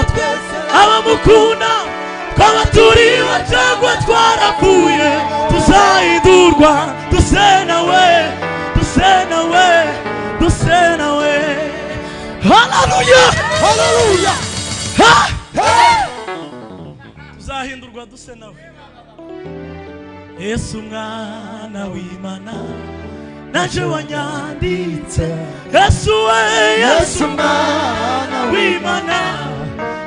twese abamukunda twaba turiho cyangwa twarapfuye tuzahindurwa duse nawe duse nawe duse nawe. Haleluya haleluya tuzahindurwa duse nawe. Yesu mwana w'Imana naje wanyanditse. Yesu we Yesu mwana w'Imana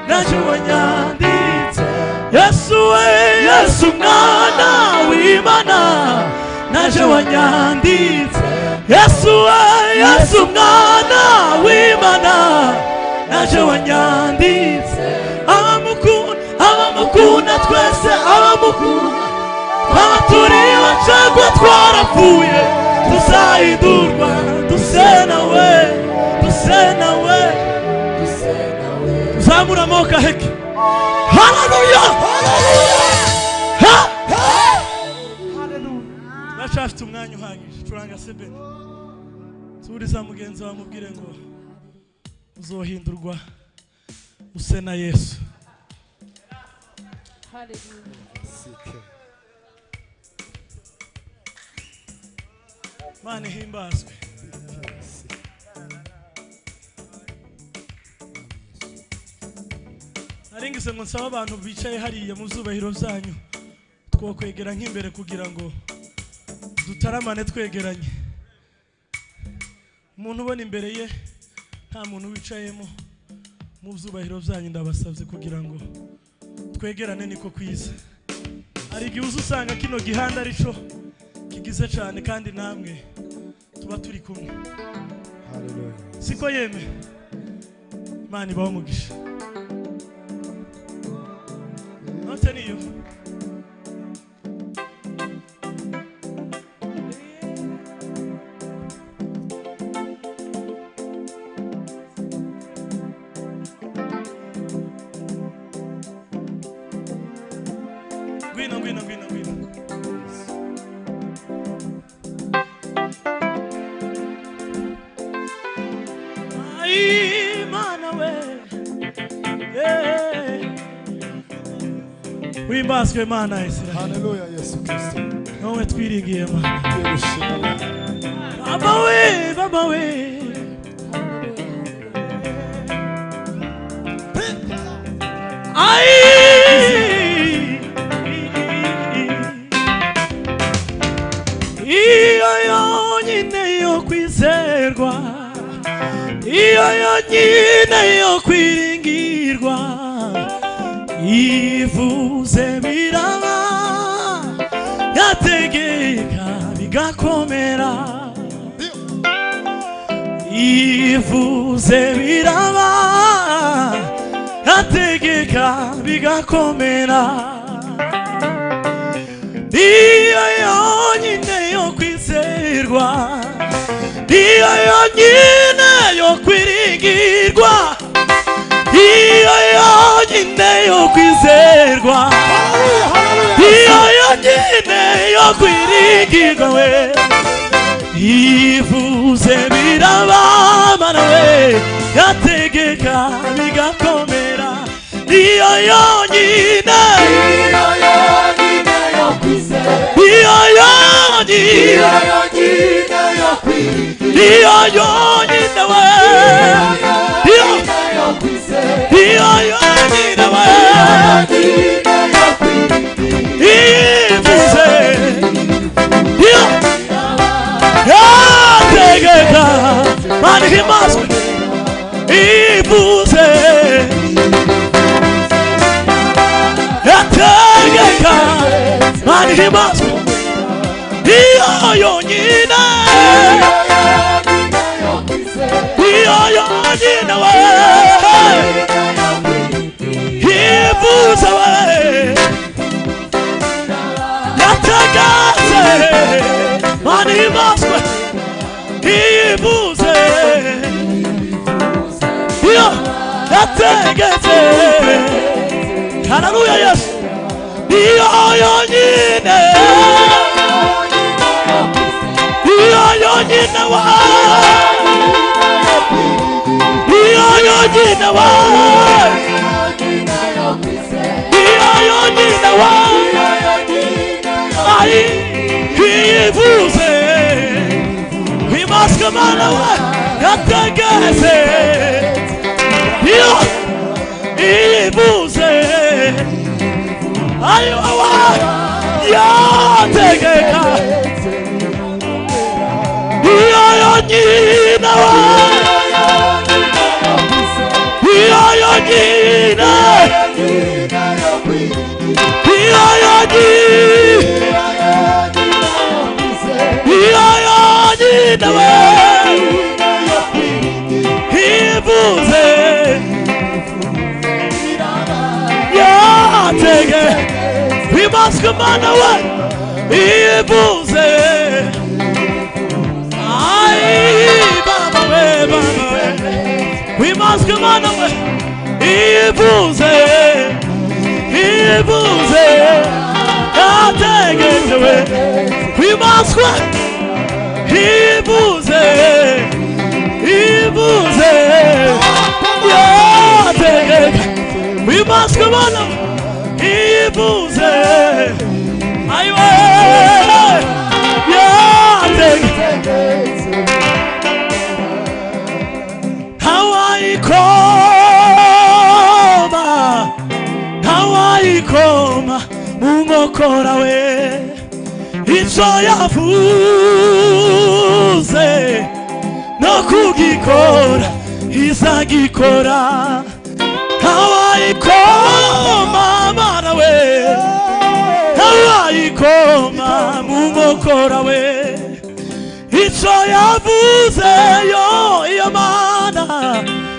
naje wanyanditse. Yesu we Yesu mwana w'Imana naje wanyanditse. Yesu we Yesu mwana w'Imana naje wanyanditse. Abamukunda twese abamukunda twaba turiho cyangwa twarapfuye tuzahindurwa duse nawe duse nawe duse nawe. Zamura amaboko heke. Haleluya haleluya haleluya. Bashafite umwanya uhagije curanga sebeni turiza mugenzi wawe mubwire ngo uzohindurwa use na Yesu. Haleluya. Mane himbazwe. Naringize ngo nsaba abantu bicaye hariya mu zubahiro zanyu twokwegera nk'imbere kugira ngo dutaramane twegeranye. Umuntu ubona imbere ye nta muntu wicayemo mu zubahiro zanyu ndabasabye kugira ngo twegerane niko kwiza. Ari igihe usanga kino gihanda arico kigize cyane kandi namwe tuba turi kumwe. Haleluya. Siko yeme Imana ibaho umugisha. Note niyo gwino Wimbaswe Mana Israel. Haleluya Yesu Kristo. Nowe twiringiye Mana. Baba we baba we. Ai iyo nyine yo kwizerwa. Iyo nyine yo kwiringirwa. Ivuze biraba yategeka bigakomera. Ivuze biraba yategeka bigakomera. Iyo yonyine yo kwizerwa. Iyo yonyine yo kwiringirwa. Iyo yonyine yo kwizerwa. Iyo yonyine yo kwiringirwa we. Ivuze biraba Mana we yategeka bigakomera. Iyo yonyine yo kwizerwa. Iyo yonyine yo kwiringirwa. Iyo yonyine we. Iyo yonyine we. Ivuze yategeka Mana himbazwe. Ivuze yategeka Mana himbazwe. Iyo yonyine iyo yonyine we. Ivuze we yategetse Mana himbazwe. Ivuze iyo yategetse. Haleluya Yesu. Iyo yonyine iyo yonyine we. Iyo yonyine we. wa ai ivuze imaske mana wa yategeze iyo ivuze ai wa yategeka iyo yonyina wa iyo yonyina ivuze yatege imaske mana we ivuze ai baba we imaske mana we ivuze yatege we imaske ivuze yatege we imaske mana ivuze aiwe yatege Hawaii koma mungokora we ico yavuze no kugikora izagikora Hawaii koma mana we Hawaii koma mungokora we ico yavuze yo iyo mana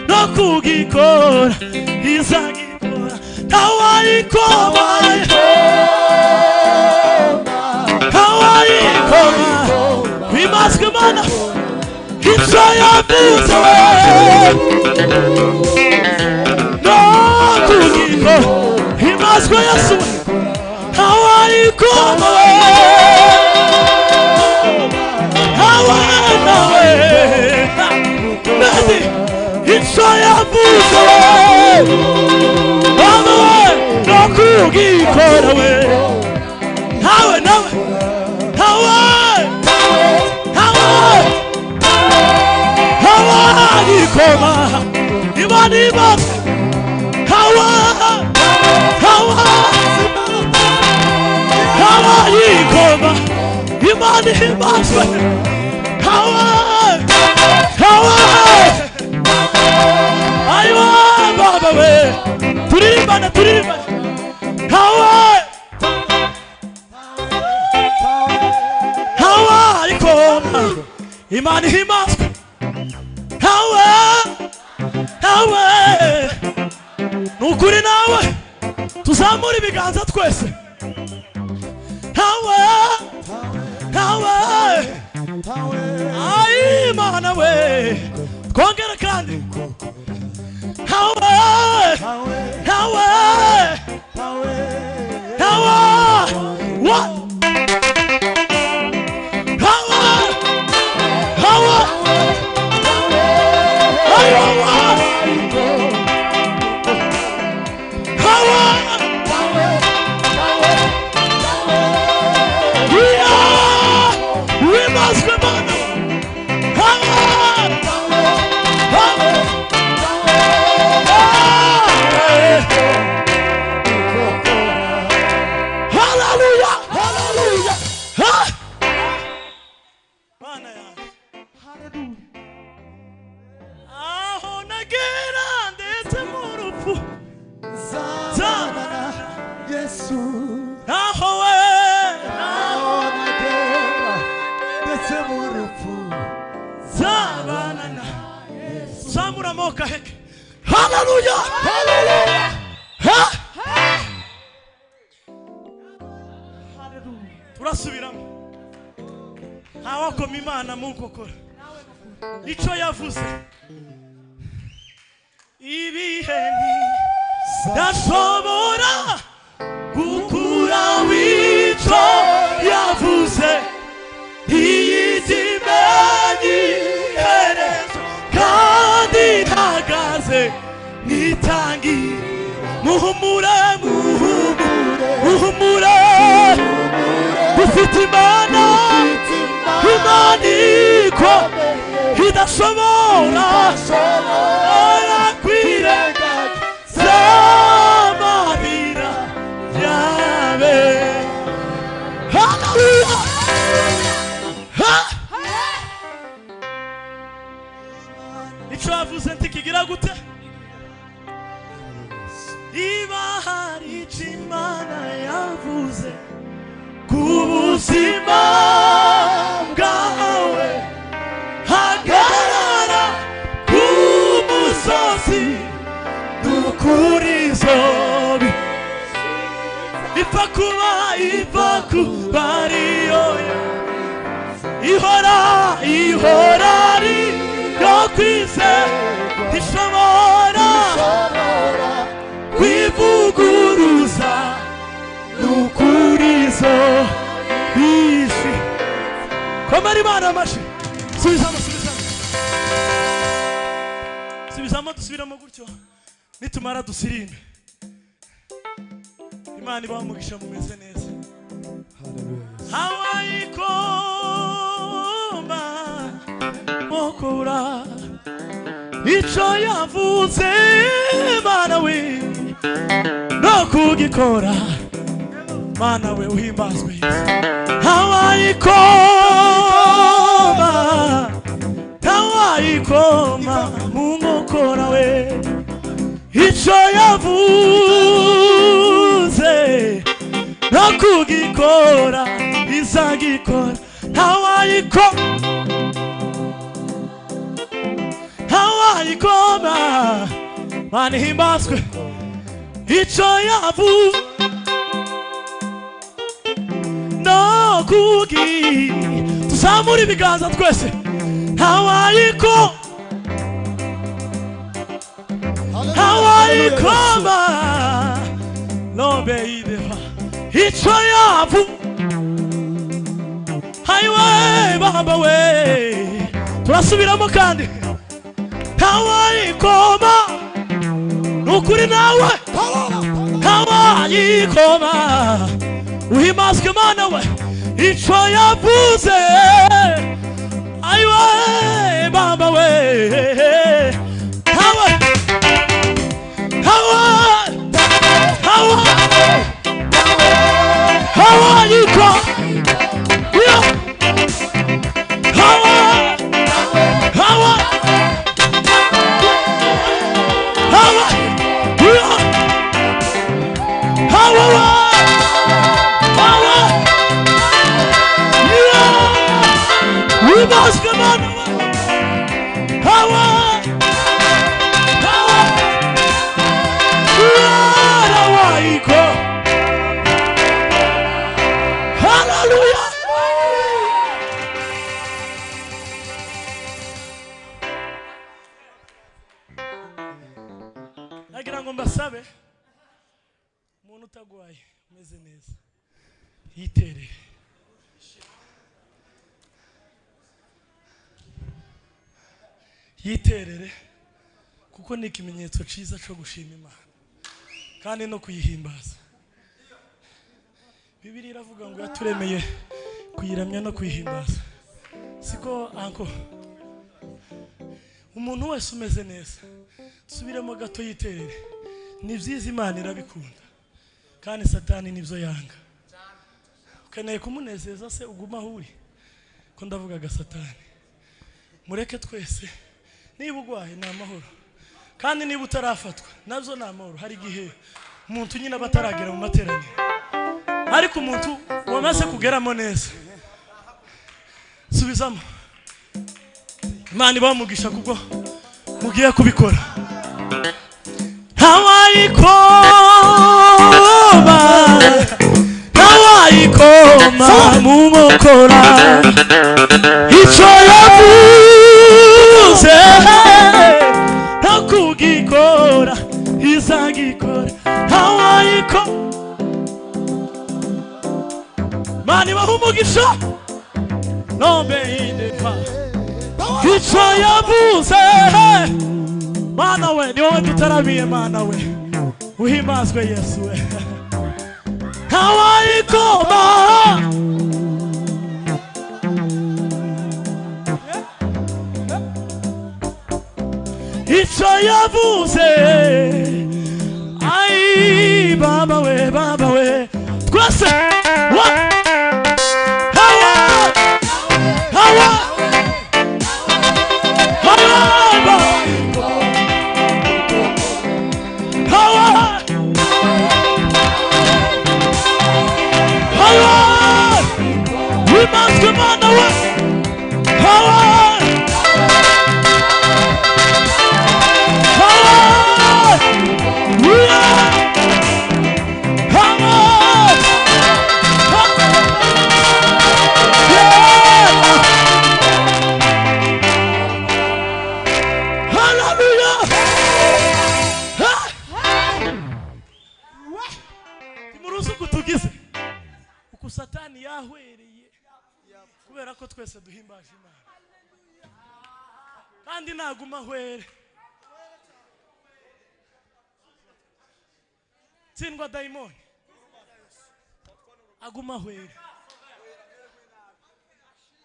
no kugikora izagikora Hawaii koma we must come on ico yavuze no kugikora we must go Yesu Hawaii koma ico yavuze no kugikora we Hawaii koma imani imaske Hawaii koma imani imaske aiwa baba we turirimbana Hawaii koma imani imaske nukuri nawe tuzamura ibiganza twese ai mana we twongera kandi what Hallelujah! Hallelujah! Turasubiramo. Hawakoma Imana mukokora. Ico yavuze. Ibiheni dashobora gukura wico yavuze. Iyizimeni herezo kandi ntagaze nitangi muhumure uhumure dufite imana ikomeye idashobora kwirengagiza amarira yawe. Haleluya. Icyo wavuze ntikigira gute? Iba hari icyo Imana yavuze ku buzima bwawe, hagarara ku musozi dukurizo ipfa kuba ariyo ihora ari yo kwizera ishobora kwivuguruza dukurizo bishi. Komera Imana amashyi. Subizamo dusubiramo gutyo nitumara dusirimbe. Imana ibaha umugisha mumeze neza. Hawayikoma mokora icyo yavuze Mana we no kugikora. Mana we uhimbazwe Yesu. Hawayikoma mungokora we icyo yavuze no kugikora izagikora. Hawayikoma Mana himbazwe icyo yavuze no kugi. Tuzamura ibiganza twese. Hawayikoma no beideva icyo yavuze. Hayiwe baba we turasubiramo kandi. Hawayikoma nukuri nawe. Hawayikoma uhimbazwe Mana we icyo yavuze. Ayiwe baba we Hawayikoma nagira ngo mbasabe umuntu utagwaye umeze neza yiterere kuko ni ikimenyetso cyiza cyo gushima Imana kandi no kuyihimbaza. Bibiliya iravuga ngo yaturemeye kuyiramya no kuyihimbaza. Siko anko umuntu wese umeze neza subiremo gato yiterere. Ni byiza Imana irabikunda kandi Satani nibyo yanga. Ukeneye kumunezeza se uguma huri ko ndavugaga Satani. Mureke twese niba ugwaye ni amahoro kandi niba utarafatwa nabyo ni amahoro. Hari igihe umuntu nyine bataragera mu materaniro ariko umuntu wamaze kugeramo neza subizamo. Imana ibamugisha kubwo mugiye kubikora. Hawayikoma mungokora icyo yavuze no kugikora izagikora. Hawayikoma Mana ibaha umugisha no beideva icyo yavuze. Mana we ni wowe dutaramiye Mana we uhimbazwe Yesu we. ntawayikoma icyo yavuze ai baba we twese Satani yahwereye kubera ko twese duhimbaje Imana kandi naguma hwere tsindwa daimoni aguma hwere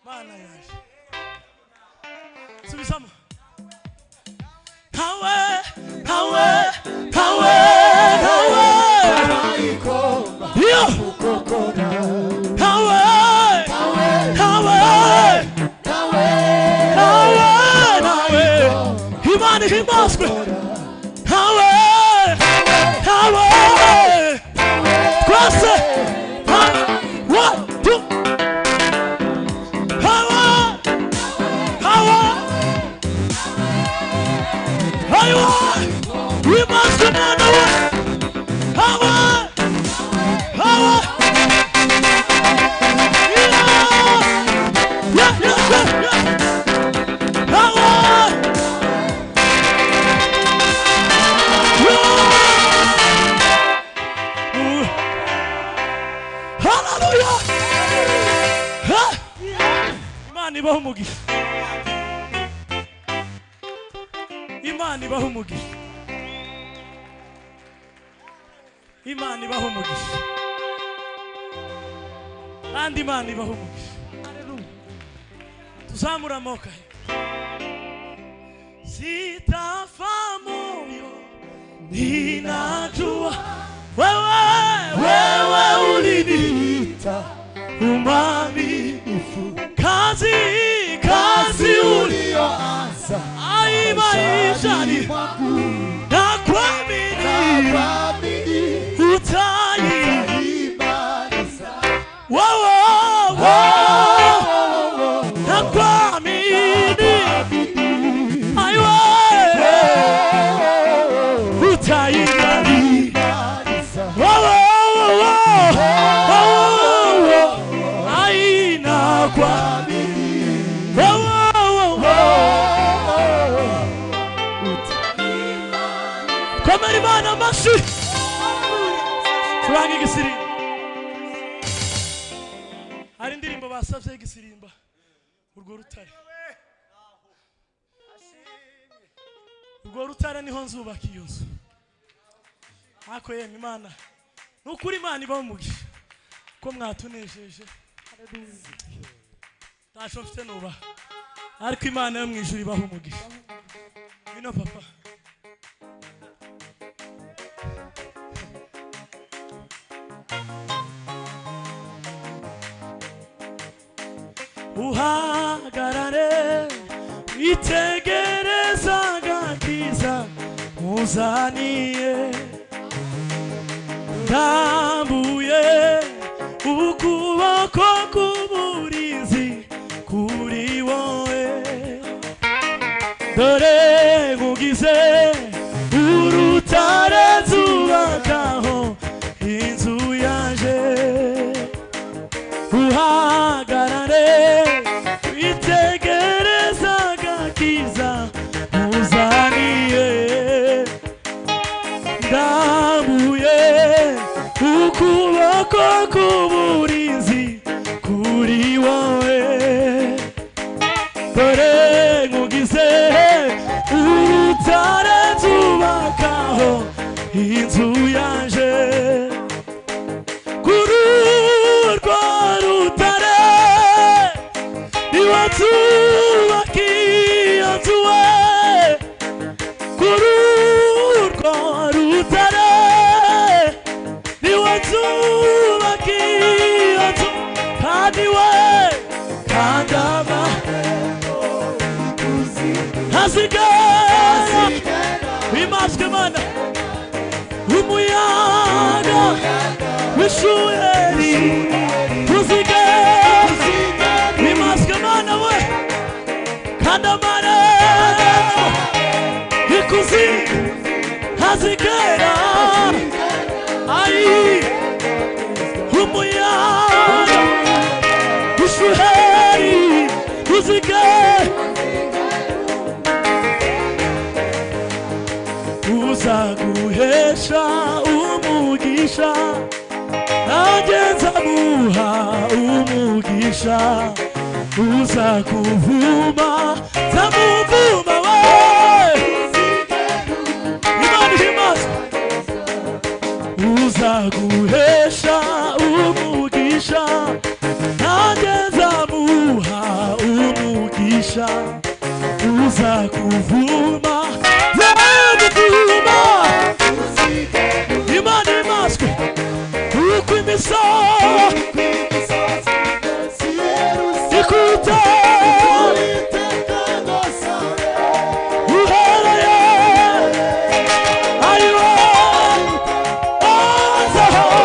Mana yaje subisamo hawe yo Imani himbazwe hawe twese himbazwe Mana we ibaho umugisha Imana ibaho umugisha Imana ibaho umugisha kandi Imana ibaho umugisha tuzamura amaboko sitafa moyo ninajua wewe uliniita umaminifu kazi ulioanza ai maishani nakuamini utaimaliza nakuamini aiwe utaimaliza ai nakuamini Komera Imana amashi turange igisirimba hari indirimbo basavye igisirimba urwo rutare niho nzubaka iyo nzu ako yemwe Imana nukuri Imana ibaho umugisha ko mwatunejeje tasho mfite nuba ariko Imana yo mwijuru ibaho umugisha bino papa uhagarare witegereza agakiza muzaniye ndambuye ukuboko k'umurinzi kuri wowe dore nkugize urutare nzubakaho inzu yaje uhagarare witegereza agakiza muzaniye ndambuye ukuboko k'umurinzi kuri wowe dore nkugize urutare nzubakaho inzu yaje wanzubakiye inzu we kuri urwo rutare ni wanzubakiye inzu kandi we kandi amahoro hasigara bimazwe mana umuyaga w'ishuheri tuzigera bimazwe mana we kandi amarembo ikuzimu hazigera ayi umuyaga w'ishuheri tuzigera uzaguhesha umugisha nanjye nzamuha umugisha uzakuvuma nzamuvuma we Imana ihimaze uzaguhesha umugisha nanjye nzamuha umugisha uzakuvuma Imana ihimaze uko imisozi ikute uhereye ayiwe azaho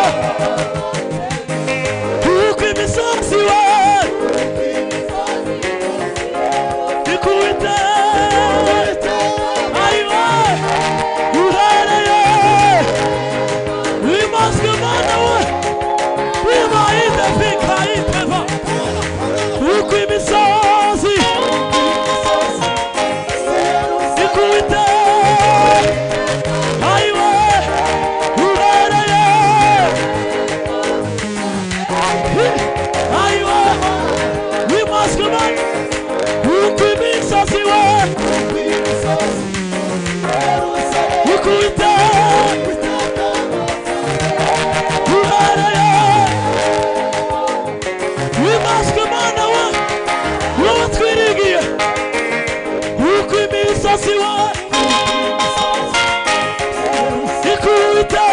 uko imisozi we ikute ayiwe uhereye wimazwe mana we wimaite fikaiteva uko imisozi ikute ayiwe uhereye ayiwe wimazwe mana uko imisozi we ikute wimazwe mana we wowe twirigiye uko imisozi we ikute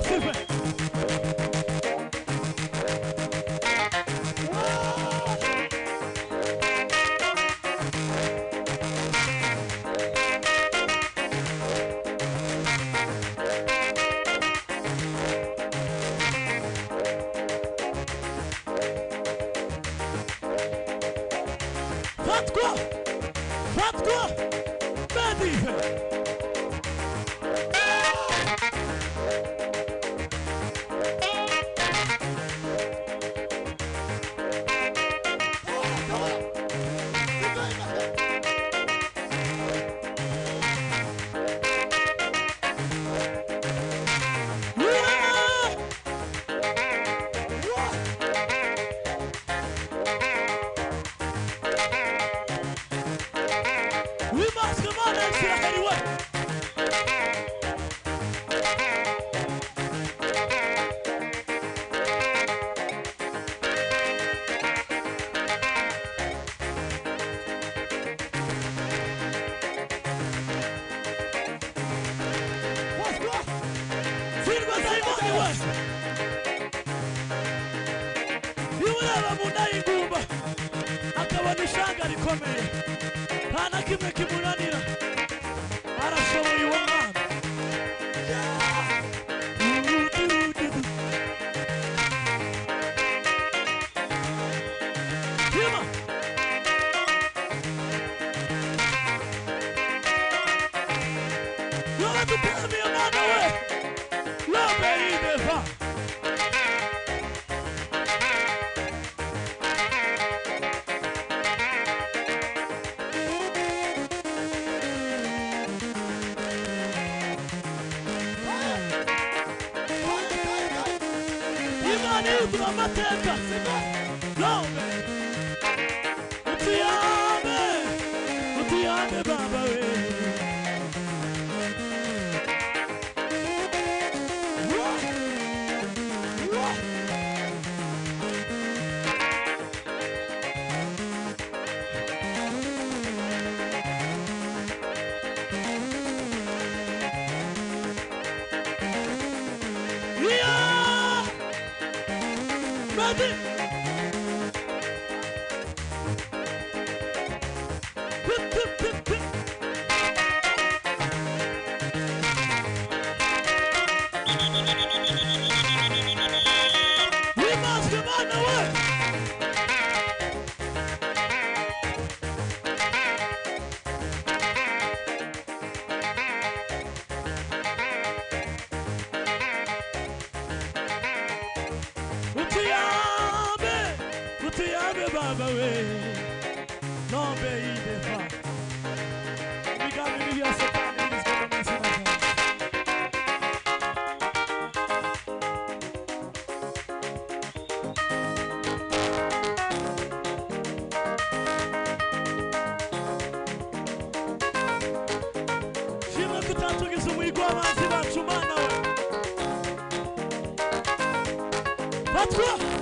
sifa. Fat quoi? Badife. We must come on and see anyway. What's what? Feel what I want anyway. You will have a Munai Gumba. Akawanishanga rikomeye. Hana kimwe kimunanira arashoboye uwo mwana Kima yoba tupami amana we lobe ideva Ibra mateka Lobe Utiyame baba we Ready? We must come on the way. Utiyame baba we Nombe idefa Migami nivya satani Nizkono mesina Shima kutatugiza umwigwa manzi bacu mana we Patwa